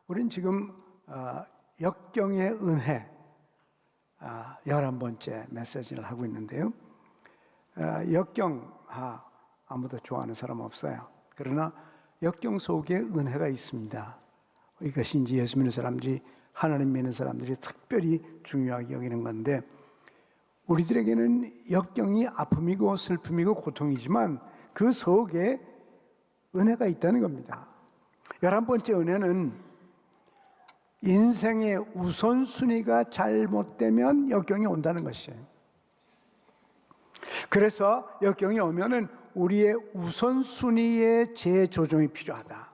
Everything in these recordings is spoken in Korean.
우린 지금 역경의 은혜 11번째 메시지를 하고 있는데요. 역경 아무도 좋아하는 사람 없어요. 그러나 역경 속에 은혜가 있습니다. 이것이 이제 예수 믿는 사람들이, 하나님 믿는 사람들이 특별히 중요하게 여기는 건데, 우리들에게는 역경이 아픔이고 슬픔이고 고통이지만 그 속에 은혜가 있다는 겁니다. 11번째 은혜는 인생의 우선순위가 잘못되면 역경이 온다는 것이에요. 그래서 역경이 오면은 우리의 우선순위의 재조정이 필요하다.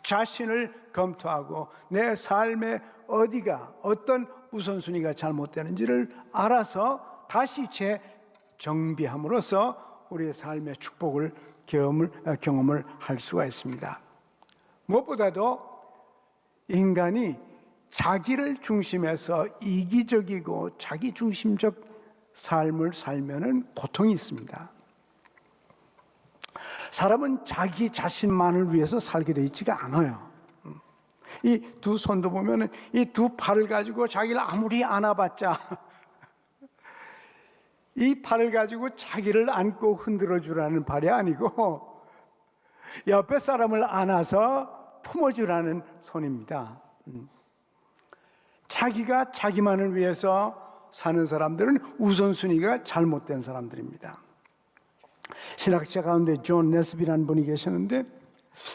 자신을 검토하고 내 삶의 어떤 우선순위가 잘못되는지를 알아서 다시 재정비함으로써 우리의 삶의 축복을 경험을 할 수가 있습니다. 무엇보다도 인간이 자기를 중심해서 이기적이고 자기중심적 삶을 살면은 고통이 있습니다. 사람은 자기 자신만을 위해서 살게 되어 있지가 않아요. 이 두 손도 보면은 이 두 팔을 가지고 자기를 아무리 안아봤자 이 팔을 가지고 자기를 안고 흔들어 주라는 팔이 아니고 옆에 사람을 안아서 품어주라는 손입니다. 자기가 자기만을 위해서 사는 사람들은 우선순위가 잘못된 사람들입니다. 신학자 가운데 존 네스비라는 분이 계시는데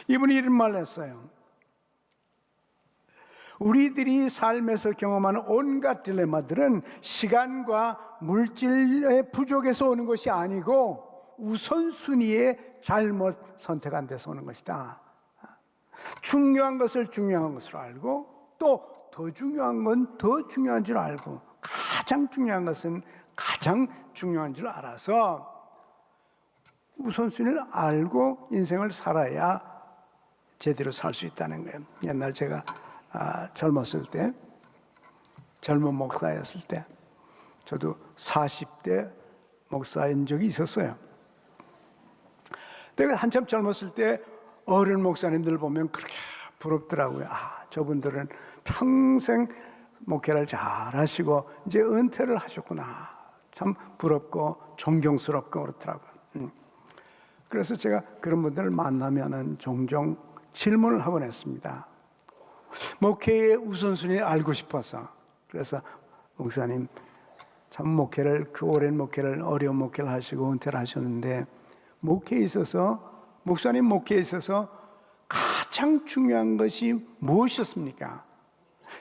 이분이 이런 말을 했어요. 우리들이 삶에서 경험하는 온갖 딜레마들은 시간과 물질의 부족에서 오는 것이 아니고 우선순위에 잘못 선택한 데서 오는 것이다. 중요한 것을 중요한 것으로 알고 또 더 중요한 건 더 중요한 줄 알고 가장 중요한 것은 가장 중요한 줄 알아서 우선순위를 알고 인생을 살아야 제대로 살 수 있다는 거예요. 옛날 제가 젊었을 때, 젊은 목사였을 때, 저도 40대 목사인 적이 있었어요. 내가 한참 젊었을 때 어른 목사님들 보면 그렇게 부럽더라고요. 저분들은 평생 목회를 잘 하시고 이제 은퇴를 하셨구나. 참 부럽고 존경스럽고 그렇더라고요. 그래서 제가 그런 분들을 만나면은 종종 질문을 하곤 했습니다. 목회의 우선순위를 알고 싶어서. 그래서 목사님, 참 목회를, 그 오랜 목회를, 어려운 목회를 하시고 은퇴를 하셨는데 목사님 목회에 있어서 가장 중요한 것이 무엇이었습니까?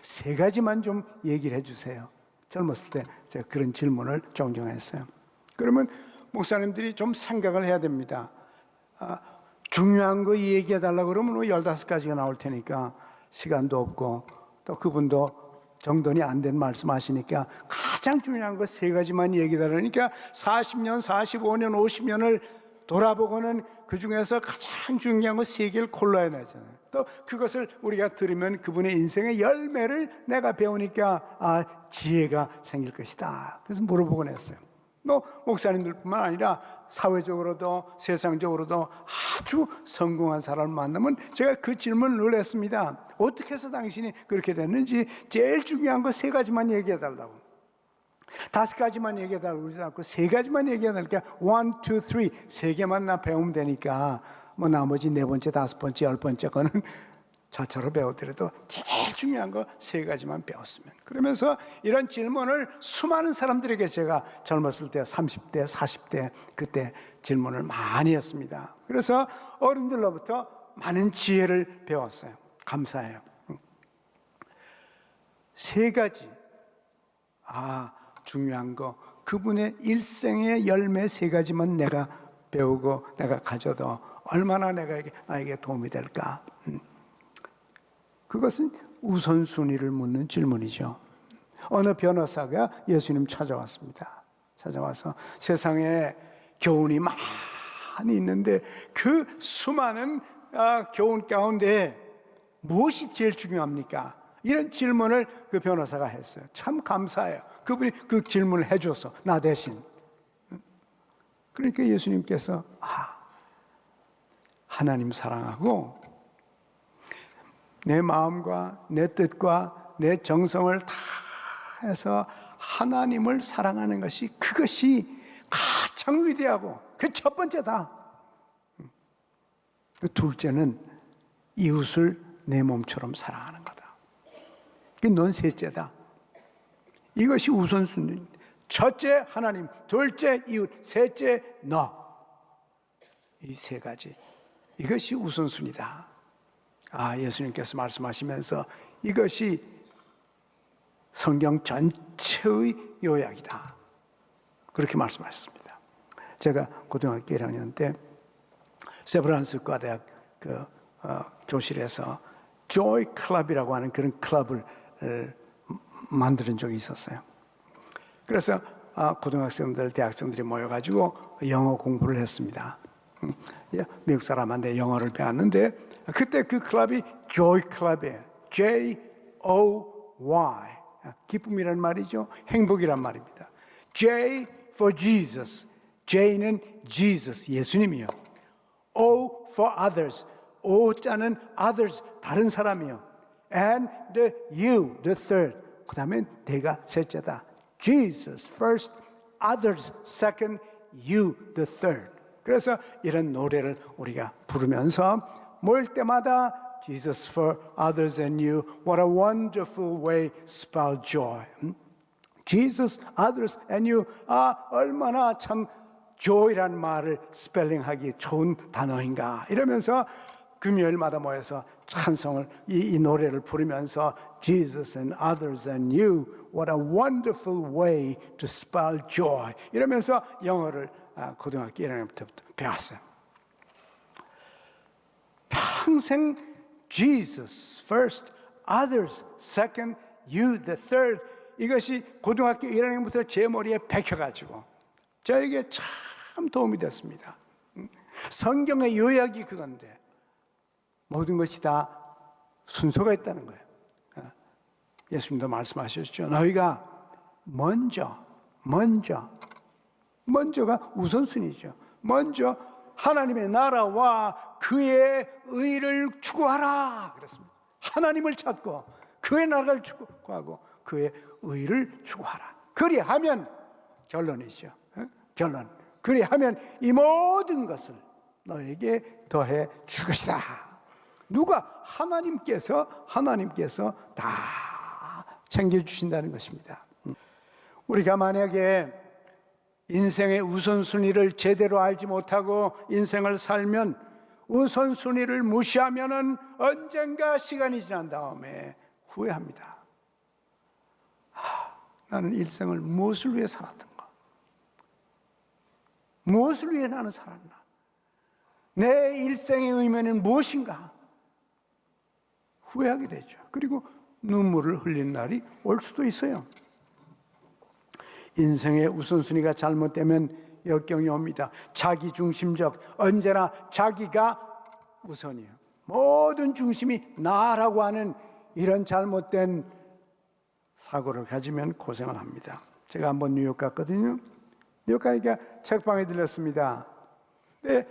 3가지만 좀 얘기를 해주세요. 젊었을 때 제가 그런 질문을 종종 했어요. 그러면 목사님들이 좀 생각을 해야 됩니다. 중요한 거 얘기해 달라고 그러면 15가지가 나올 테니까 시간도 없고 또 그분도 정돈이 안 된 말씀 하시니까 가장 중요한 거 3가지만 얘기해 달라니까 40년, 45년, 50년을 돌아보고는 그 중에서 가장 중요한 거 3개를 골라야 되잖아요. 또 그것을 우리가 들으면 그분의 인생의 열매를 내가 배우니까 지혜가 생길 것이다. 그래서 물어보곤 했어요. 또 목사님들뿐만 아니라 사회적으로도 세상적으로도 아주 성공한 사람을 만나면 제가 그 질문을 늘 했습니다. 어떻게 해서 당신이 그렇게 됐는지 제일 중요한 거 3가지만 얘기해 달라고. 5가지만 얘기해 달라고 그러지 않고 3가지만 얘기해 달라니까 1, 2, 3 3개만 나 배우면 되니까 뭐 나머지 4번째, 5번째, 10번째 거는 저처럼 배우더라도 제일 중요한 거 3가지만 배웠으면. 그러면서 이런 질문을 수많은 사람들에게 제가 젊었을 때 30대, 40대 그때 질문을 많이 했습니다. 그래서 어른들로부터 많은 지혜를 배웠어요. 감사해요. 3가지. 중요한 거. 그분의 일생의 열매 3가지만 내가 배우고 내가 가져도 얼마나 나에게 도움이 될까. 그것은 우선순위를 묻는 질문이죠. 어느 변호사가 예수님 찾아왔습니다. 찾아와서 세상에 교훈이 많이 있는데 그 수많은 교훈 가운데 무엇이 제일 중요합니까? 이런 질문을 그 변호사가 했어요. 참 감사해요. 그분이 그 질문을 해줘서 나 대신. 그러니까 예수님께서 하나님 사랑하고 내 마음과 내 뜻과 내 정성을 다 해서 하나님을 사랑하는 것이, 그것이 가장 위대하고 그 첫 번째다. 그 둘째는 이웃을 내 몸처럼 사랑하는 거다. 넌 셋째다. 이것이 우선순위. 첫째 하나님, 둘째 이웃, 셋째 너. 이 세 가지, 이것이 우선순위다. 예수님께서 말씀하시면서 이것이 성경 전체의 요약이다, 그렇게 말씀하셨습니다. 제가 고등학교 1학년 때 세브란스 과대학 교실에서 조이 클럽이라고 하는 그런 클럽을 만드는 적이 있었어요. 그래서 고등학생들, 대학생들이 모여가지고 영어 공부를 했습니다. 미국 사람한테 영어를 배웠는데, 그때 그 클럽이 조이 클럽이에요. J-O-Y. 기쁨이란 말이죠. 행복이란 말입니다. J for Jesus. J는 Jesus, 예수님이요. O for others. O자는 others, 다른 사람이요. And the you, the third. 그 다음에 내가 셋째다. Jesus first, others second, you the third. 그래서 이런 노래를 우리가 부르면서 모일 때마다 Jesus for others and you, what a wonderful way spell joy. Jesus, others and you. 얼마나 참 joy라는 말을 스펠링하기 좋은 단어인가. 이러면서 금요일마다 모여서 찬송을, 이 노래를 부르면서 Jesus and others and you, what a wonderful way to spell joy. 이러면서 영어를 고등학교 1학년부터 배웠어요. 평생 Jesus first, others second, you the third. 이것이 고등학교 1학년부터 제 머리에 박혀가지고 저에게 참 도움이 됐습니다. 성경의 요약이 그건데 모든 것이 다 순서가 있다는 거예요. 예수님도 말씀하셨죠. 너희가 먼저가 우선순위죠. 먼저 하나님의 나라와 그의 의를 추구하라 그랬습니다. 하나님을 찾고 그의 나라를 추구하고 그의 의를 추구하라. 그리하면, 결론이죠. 결론. 그리하면 이 모든 것을 너에게 더해 줄 것이다. 누가? 하나님께서 다 챙겨주신다는 것입니다. 우리가 만약에 인생의 우선순위를 제대로 알지 못하고 인생을 살면, 우선순위를 무시하면 언젠가 시간이 지난 다음에 후회합니다. 나는 일생을 무엇을 위해 살았던가? 무엇을 위해 나는 살았나? 내 일생의 의미는 무엇인가? 후회하게 되죠. 그리고 눈물을 흘린 날이 올 수도 있어요. 인생의 우선순위가 잘못되면 역경이 옵니다. 자기중심적, 언제나 자기가 우선이에요. 모든 중심이 나라고 하는 이런 잘못된 사고를 가지면 고생을 합니다. 제가 한번 뉴욕 갔거든요. 뉴욕 가니까 책방에 들렸습니다. 네,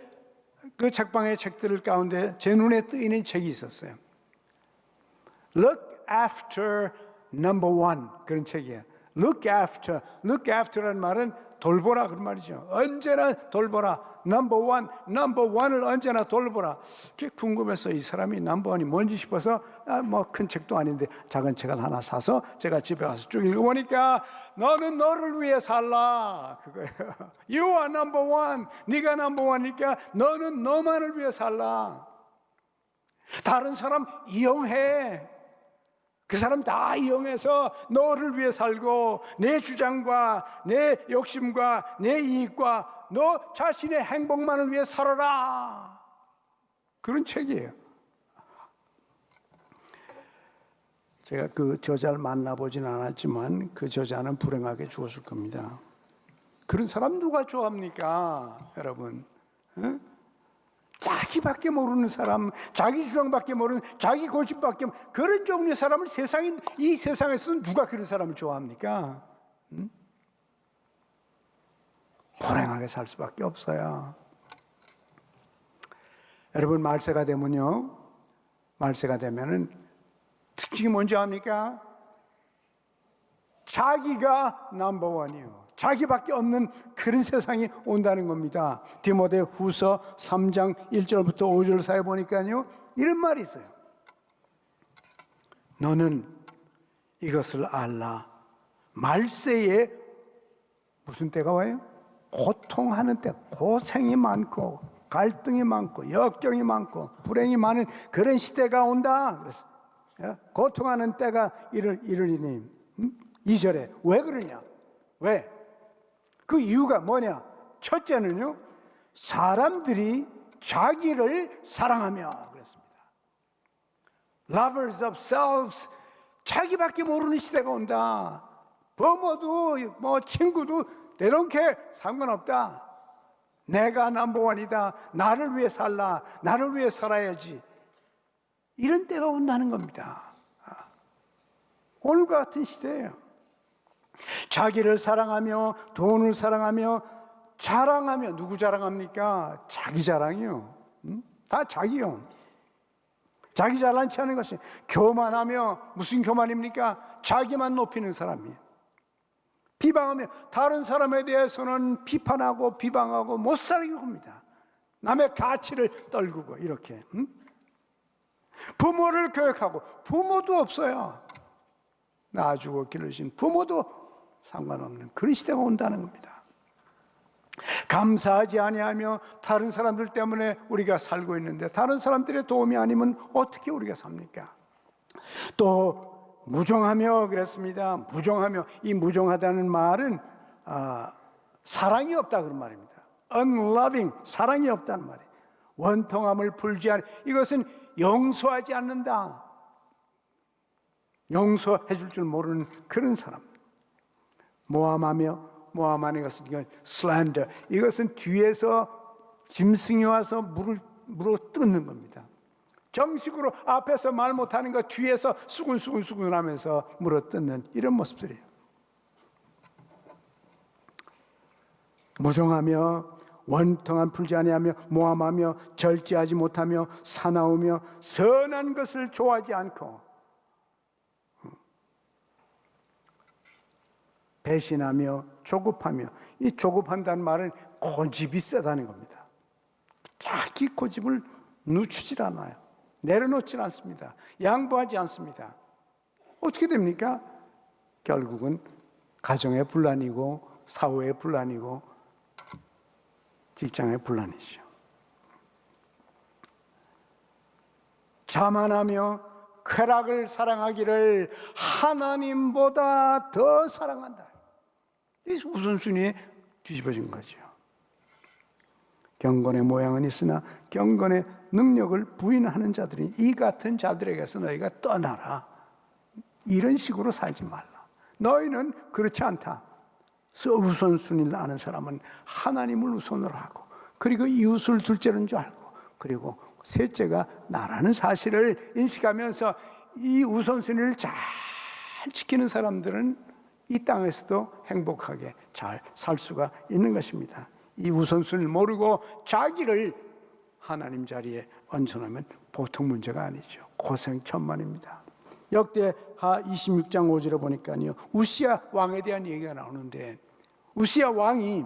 그 책방의 책들 가운데 제 눈에 뜨이는 책이 있었어요. Look after number one, 그런 책이에요. Look after라는 말은 돌보라 그런 말이죠. 언제나 돌보라. number one을 언제나 돌보라. 그게 궁금해서 이 사람이 number one이 뭔지 싶어서 뭐 큰 책도 아닌데 작은 책을 하나 사서 제가 집에 가서 쭉 읽어보니까 너는 너를 위해 살라 그거예요. You are number one. 네가 number one이니까 너는 너만을 위해 살라. 다른 사람 이용해. 그 사람 다 이용해서 너를 위해 살고 내 주장과 내 욕심과 내 이익과 너 자신의 행복만을 위해 살아라. 그런 책이에요. 제가 그 저자를 만나보진 않았지만 그 저자는 불행하게 죽었을 겁니다. 그런 사람 누가 좋아합니까? 여러분, 자기밖에 모르는 사람, 자기 주장밖에 모르는, 자기 고집밖에 모르는 그런 종류의 사람을 이 세상에서는 누가 그런 사람을 좋아합니까? 불행하게 살 수밖에 없어요. 여러분, 말세가 되면은 특징이 뭔지 압니까? 자기가 넘버원이요. 자기밖에 없는 그런 세상이 온다는 겁니다. 디모데 후서 3장 1절부터 5절 사이에 보니까요, 이런 말이 있어요. 너는 이것을 알라. 말세에 무슨 때가 와요? 고통하는 때, 고생이 많고 갈등이 많고 역경이 많고 불행이 많은 그런 시대가 온다. 그래서 고통하는 때가 이르리니 2절에 왜 그러냐? 왜? 그 이유가 뭐냐? 첫째는요, 사람들이 자기를 사랑하며 그랬습니다. Lovers of selves, 자기밖에 모르는 시대가 온다. 부모도 뭐 친구도 they don't care, 상관없다. 내가 넘버원이다. 나를 위해 살라. 나를 위해 살아야지. 이런 때가 온다는 겁니다. 오늘과 같은 시대예요. 자기를 사랑하며 돈을 사랑하며 자랑하며, 누구 자랑합니까? 자기 자랑이요. 다 자기요. 자기 잘난 체 하는 것이 교만하며, 무슨 교만입니까? 자기만 높이는 사람이에요. 비방하며 다른 사람에 대해서는 비판하고 비방하고 못 살게 합니다. 남의 가치를 떨구고 이렇게. 부모를 교육하고, 부모도 없어요. 낳아주고 기르신 부모도 상관없는 그런 시대가 온다는 겁니다. 감사하지 아니하며 다른 사람들 때문에 우리가 살고 있는데, 다른 사람들의 도움이 아니면 어떻게 우리가 삽니까? 또 무정하며 그랬습니다. 무정하며, 이 무정하다는 말은 사랑이 없다 그런 말입니다. unloving, 사랑이 없다는 말이에요. 원통함을 풀지 않, 이것은 용서하지 않는다. 용서해 줄 줄 모르는 그런 사람. 모함하며, 모함하는 것은 이건 slander, 이것은 뒤에서 짐승이 와서 물어 뜯는 겁니다. 정식으로 앞에서 말 못하는 거 뒤에서 수근수근 하면서 물어 뜯는 이런 모습들이에요. 무정하며 원통함 풀지 아니하며 모함하며 절제하지 못하며 사나우며 선한 것을 좋아하지 않고 배신하며 조급하며, 이 조급한다는 말은 고집이 세다는 겁니다. 자기 고집을 늦추질 않아요. 내려놓질 않습니다. 양보하지 않습니다. 어떻게 됩니까? 결국은 가정의 분란이고 사회의 분란이고 직장의 분란이죠. 자만하며 쾌락을 사랑하기를 하나님보다 더 사랑한다. 이 우선순위에 뒤집어진 거죠. 경건의 모양은 있으나 경건의 능력을 부인하는 자들이, 이 같은 자들에게서 너희가 떠나라. 이런 식으로 살지 말라. 너희는 그렇지 않다. 우선순위를 아는 사람은 하나님을 우선으로 하고, 그리고 이웃을 둘째인 줄 알고, 그리고 셋째가 나라는 사실을 인식하면서 이 우선순위를 잘 지키는 사람들은 이 땅에서도 행복하게 잘 살 수가 있는 것입니다. 이 우선순위를 모르고 자기를 하나님 자리에 얹어놓으면 보통 문제가 아니죠. 고생천만입니다. 역대하 26장 5절에 보니까요, 우시야 왕에 대한 얘기가 나오는데, 우시야 왕이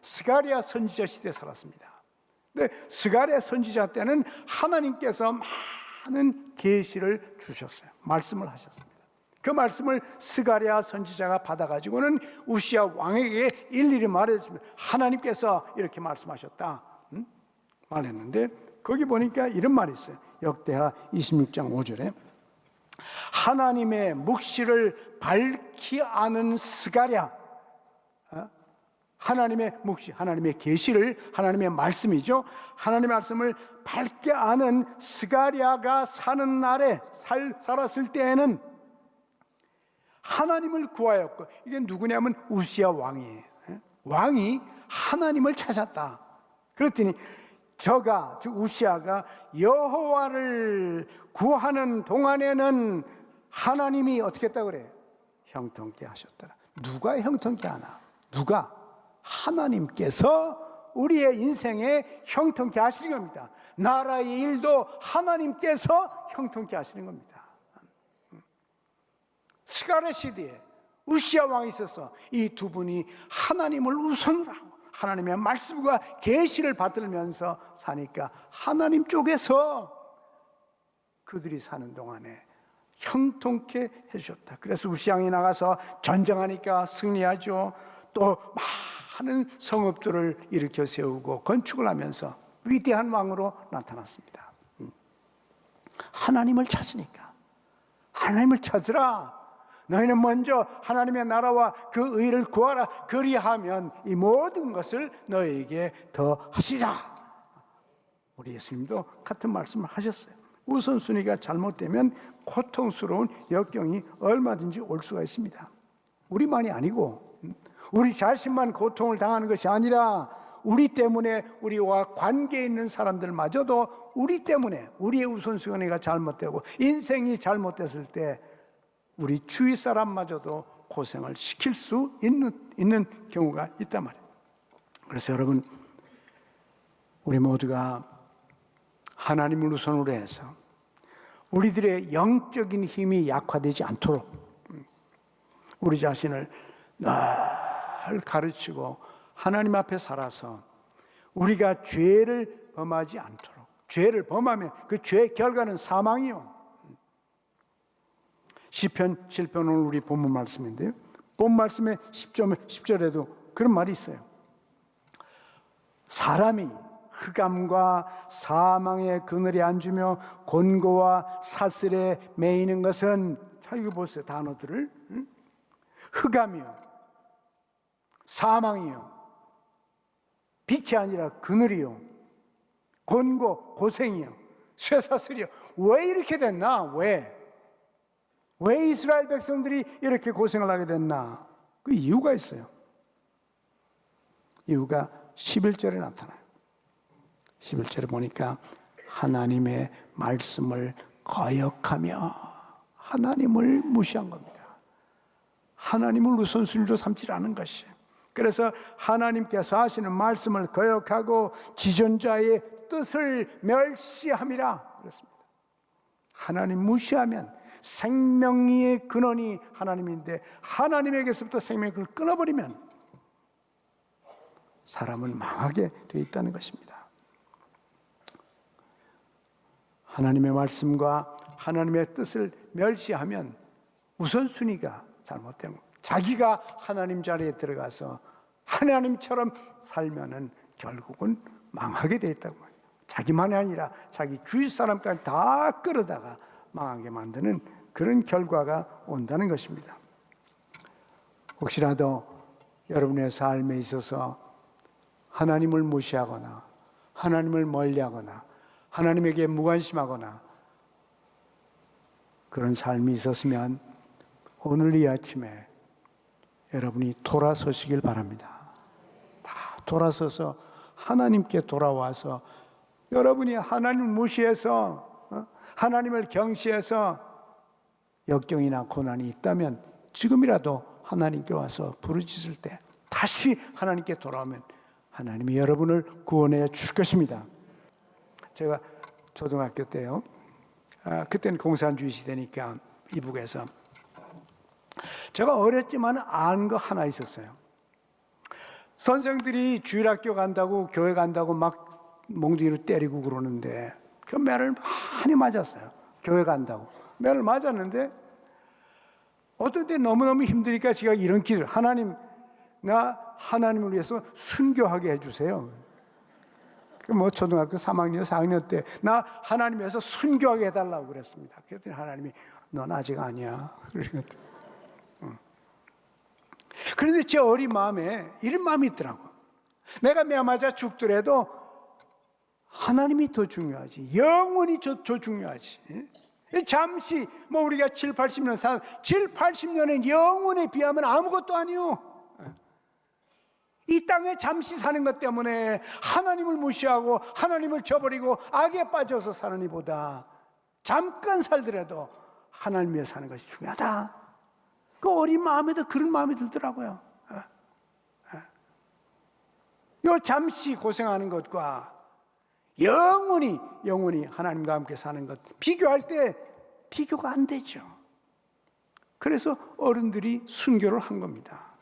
스가랴 선지자 시대에 살았습니다. 근데 스가랴 선지자 때는 하나님께서 많은 계시를 주셨어요. 말씀을 하셨습니다. 그 말씀을 스가랴 선지자가 받아가지고는 우시야 왕에게 일일이 말했습니다. 하나님께서 이렇게 말씀하셨다, 말했는데, 거기 보니까 이런 말이 있어요. 역대하 26장 5절에 하나님의 묵시를 밝히 아는 스가랴, 하나님의 묵시, 하나님의 계시를, 하나님의 말씀이죠. 하나님의 말씀을 밝게 아는 스가랴가 사는 날에 살았을 때에는 하나님을 구하였고, 이게 누구냐면 우시야 왕이에요. 왕이 하나님을 찾았다. 그랬더니 즉 우시야가 여호와를 구하는 동안에는 하나님이 어떻게 했다고 그래요? 형통케 하셨더라. 누가 형통케 하나? 누가? 하나님께서 우리의 인생에 형통케 하시는 겁니다. 나라의 일도 하나님께서 형통케 하시는 겁니다. 스가랴 시대에 우시야 왕이 있어서 이 두 분이 하나님을 우선으로 하고 하나님의 말씀과 계시를 받들면서 사니까 하나님 쪽에서 그들이 사는 동안에 형통케 해주셨다. 그래서 우시야 왕이 나가서 전쟁하니까 승리하죠. 또 많은 성읍들을 일으켜 세우고 건축을 하면서 위대한 왕으로 나타났습니다. 하나님을 찾으니까, 하나님을 찾으라, 너희는 먼저 하나님의 나라와 그 의를 구하라, 그리하면 이 모든 것을 너희에게 더 하시리라. 우리 예수님도 같은 말씀을 하셨어요. 우선순위가 잘못되면 고통스러운 역경이 얼마든지 올 수가 있습니다. 우리만이 아니고 우리 자신만 고통을 당하는 것이 아니라 우리 때문에 우리와 관계 있는 사람들마저도 우리 때문에 우리의 우선순위가 잘못되고 인생이 잘못됐을 때 우리 주위 사람마저도 고생을 시킬 수 있는 경우가 있단 말이에요. 그래서 여러분, 우리 모두가 하나님을 우선으로 해서 우리들의 영적인 힘이 약화되지 않도록 우리 자신을 늘 가르치고 하나님 앞에 살아서 우리가 죄를 범하지 않도록, 죄를 범하면 그 죄의 결과는 사망이요. 시편 7편 오늘 우리 본문 말씀인데요, 본 말씀의 10절에도 그런 말이 있어요. 사람이 흑암과 사망의 그늘에 앉으며 곤고와 사슬에 매이는 것은, 자 이거 보세요, 단어들을. 흑암이요, 사망이요, 빛이 아니라 그늘이요, 곤고, 고생이요, 쇠사슬이요. 왜 이렇게 됐나? 왜 이스라엘 백성들이 이렇게 고생을 하게 됐나? 그 이유가 있어요. 이유가 11절에 나타나요. 11절에 보니까 하나님의 말씀을 거역하며 하나님을 무시한 겁니다. 하나님을 우선순위로 삼지 않은 것이에요. 그래서 하나님께서 하시는 말씀을 거역하고 지존자의 뜻을 멸시함이라 그랬습니다. 하나님 무시하면 생명의 근원이 하나님인데 하나님에게서부터 생명을 끊어버리면 사람은 망하게 되어 있다는 것입니다. 하나님의 말씀과 하나님의 뜻을 멸시하면 우선순위가 잘못된 겁니다. 자기가 하나님 자리에 들어가서 하나님처럼 살면은 결국은 망하게 되어 있다고 말이에요. 자기만이 아니라 자기 주위 사람까지 다 끌어다가 망하게 만드는 그런 결과가 온다는 것입니다. 혹시라도 여러분의 삶에 있어서 하나님을 무시하거나 하나님을 멀리하거나 하나님에게 무관심하거나 그런 삶이 있었으면 오늘 이 아침에 여러분이 돌아서시길 바랍니다. 다 돌아서서 하나님께 돌아와서 여러분이 하나님을 무시해서 하나님을 경시해서 역경이나 고난이 있다면 지금이라도 하나님께 와서 부르짖을 때 다시 하나님께 돌아오면 하나님이 여러분을 구원해 주실 것입니다. 제가 초등학교 때요, 그때는 공산주의 시대니까 이북에서 제가 어렸지만 아는 거 하나 있었어요. 선생들이 주일학교 간다고 교회 간다고 막 몽둥이로 때리고 그러는데 그 매를 많이 맞았어요. 교회 간다고 매를 맞았는데 어떤 때 너무너무 힘드니까 제가 이런 기도를, 하나님 나 하나님을 위해서 순교하게 해주세요. 뭐 초등학교 3학년 4학년 때 나 하나님 위해서 순교하게 해달라고 그랬습니다. 그랬더니 하나님이 넌 아직 아니야. 그런데 제 어린 마음에 이런 마음이 있더라고. 내가 매 맞아 죽더라도 하나님이 더 중요하지, 영원히 더 중요하지. 잠시 뭐 우리가 7, 80년 7, 80년은 영원에 비하면 아무것도 아니요. 이 땅에 잠시 사는 것 때문에 하나님을 무시하고 하나님을 저버리고 악에 빠져서 사는 이보다 잠깐 살더라도 하나님 위해 사는 것이 중요하다. 그 어린 마음에도 그런 마음이 들더라고요. 요 잠시 고생하는 것과 영원히 하나님과 함께 사는 것 비교할 때 비교가 안 되죠. 그래서 어른들이 순교를 한 겁니다.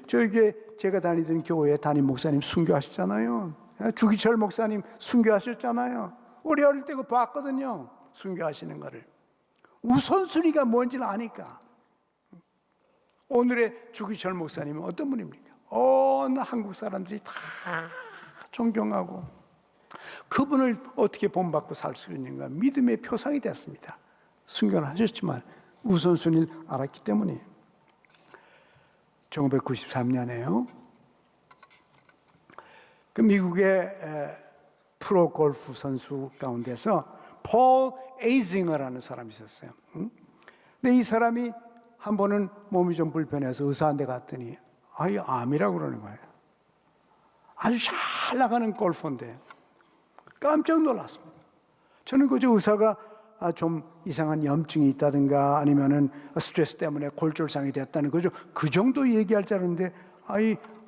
저에게 제가 다니던 교회 담임 목사님 순교하셨잖아요. 주기철 목사님 순교하셨잖아요. 우리 어릴 때 그거 봤거든요. 순교하시는 거를. 우선순위가 뭔지를 아니까. 오늘의 주기철 목사님은 어떤 분입니까? 온 한국 사람들이 다 존경하고 그분을 어떻게 본받고 살 수 있는가 믿음의 표상이 됐습니다. 순교를 하셨지만 우선순위를 알았기 때문이에요. 1993년에요. 그 미국의 프로 골프 선수 가운데서 폴 에이징어라는 사람이 있었어요. 근데 이 사람이 한 번은 몸이 좀 불편해서 의사한테 갔더니 암이라고 그러는 거예요. 아주 잘 나가는 골퍼인데 깜짝 놀랐습니다. 저는 그저 의사가 좀 이상한 염증이 있다든가 아니면은 스트레스 때문에 골절상이 됐다는 거죠. 그 정도 얘기할 줄 알았는데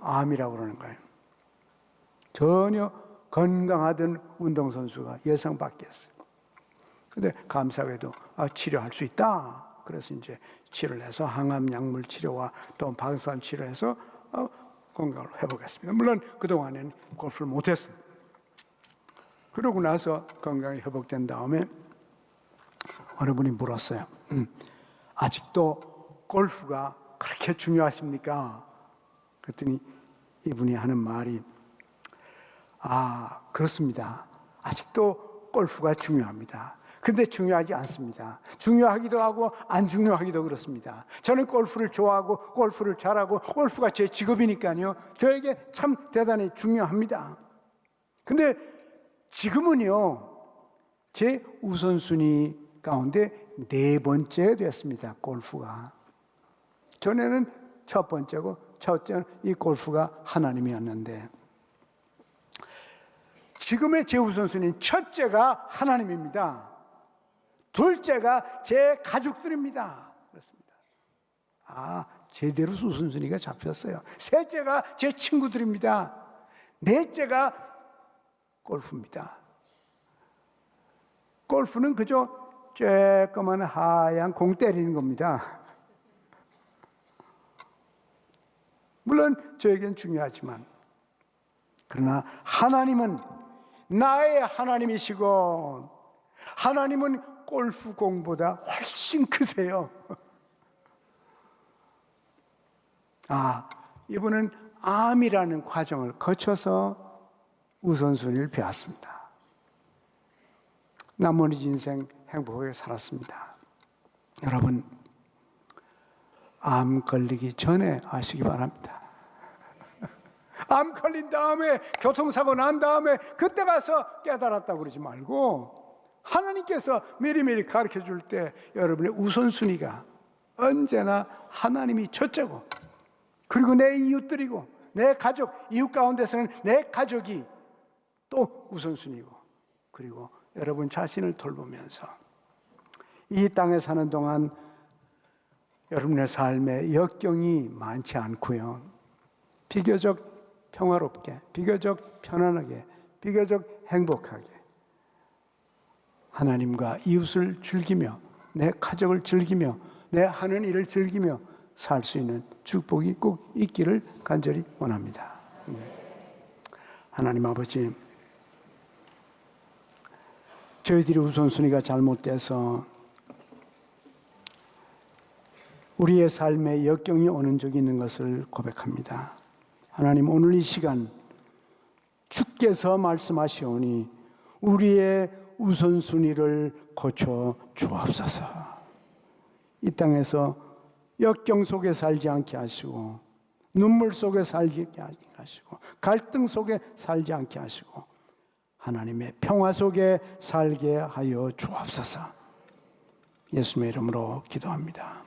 암이라고 그러는 거예요. 전혀 건강하던 운동선수가 예상 밖이었어요. 근데 감사하게도 치료할 수 있다. 그래서 이제 치료를 해서 항암 약물 치료와 또 방사선 치료해서 건강을 회복했습니다. 물론 그동안엔 골프를 못했어요. 그러고 나서 건강이 회복된 다음에 어느 분이 물었어요. 아직도 골프가 그렇게 중요하십니까? 그랬더니 이분이 하는 말이 그렇습니다. 아직도 골프가 중요합니다. 근데 중요하지 않습니다. 중요하기도 하고 안 중요하기도 그렇습니다. 저는 골프를 좋아하고 골프를 잘하고 골프가 제 직업이니까요. 저에게 참 대단히 중요합니다. 근데 지금은요. 제 우선순위 가운데 4번째 됐습니다. 골프가. 전에는 첫 번째고 첫째는 이 골프가 하나님이었는데 지금의 제 우선순위는 첫째가 하나님입니다. 둘째가 제 가족들입니다. 그렇습니다. 제대로 우선순위가 잡혔어요. 셋째가 제 친구들입니다. 넷째가 골프입니다. 골프는 그저 쬐끄만 하얀 공 때리는 겁니다. 물론 저에겐 중요하지만 그러나 하나님은 나의 하나님이시고 하나님은 골프 공보다 훨씬 크세요. 이분은 암이라는 과정을 거쳐서 우선순위를 배웠습니다. 나머지 인생 행복하게 살았습니다. 여러분, 암 걸리기 전에 아시기 바랍니다. 암 걸린 다음에 교통사고 난 다음에 그때 가서 깨달았다고 그러지 말고 하나님께서 미리미리 가르쳐 줄 때 여러분의 우선순위가 언제나 하나님이 첫째고 그리고 내 이웃들이고 내 가족, 이웃 가운데서는 내 가족이 또 우선순위고 그리고 여러분 자신을 돌보면서 이 땅에 사는 동안 여러분의 삶에 역경이 많지 않고요. 비교적 평화롭게, 비교적 편안하게, 비교적 행복하게 하나님과 이웃을 즐기며 내 가족을 즐기며 내 하는 일을 즐기며 살 수 있는 축복이 꼭 있기를 간절히 원합니다. 하나님 아버지, 저희들이 우선순위가 잘못돼서 우리의 삶에 역경이 오는 적이 있는 것을 고백합니다. 하나님, 오늘 이 시간 주께서 말씀하시오니 우리의 우선순위를 고쳐 주옵소서. 이 땅에서 역경 속에 살지 않게 하시고 눈물 속에 살지 않게 하시고 갈등 속에 살지 않게 하시고 하나님의 평화 속에 살게 하여 주옵소서. 예수님의 이름으로 기도합니다.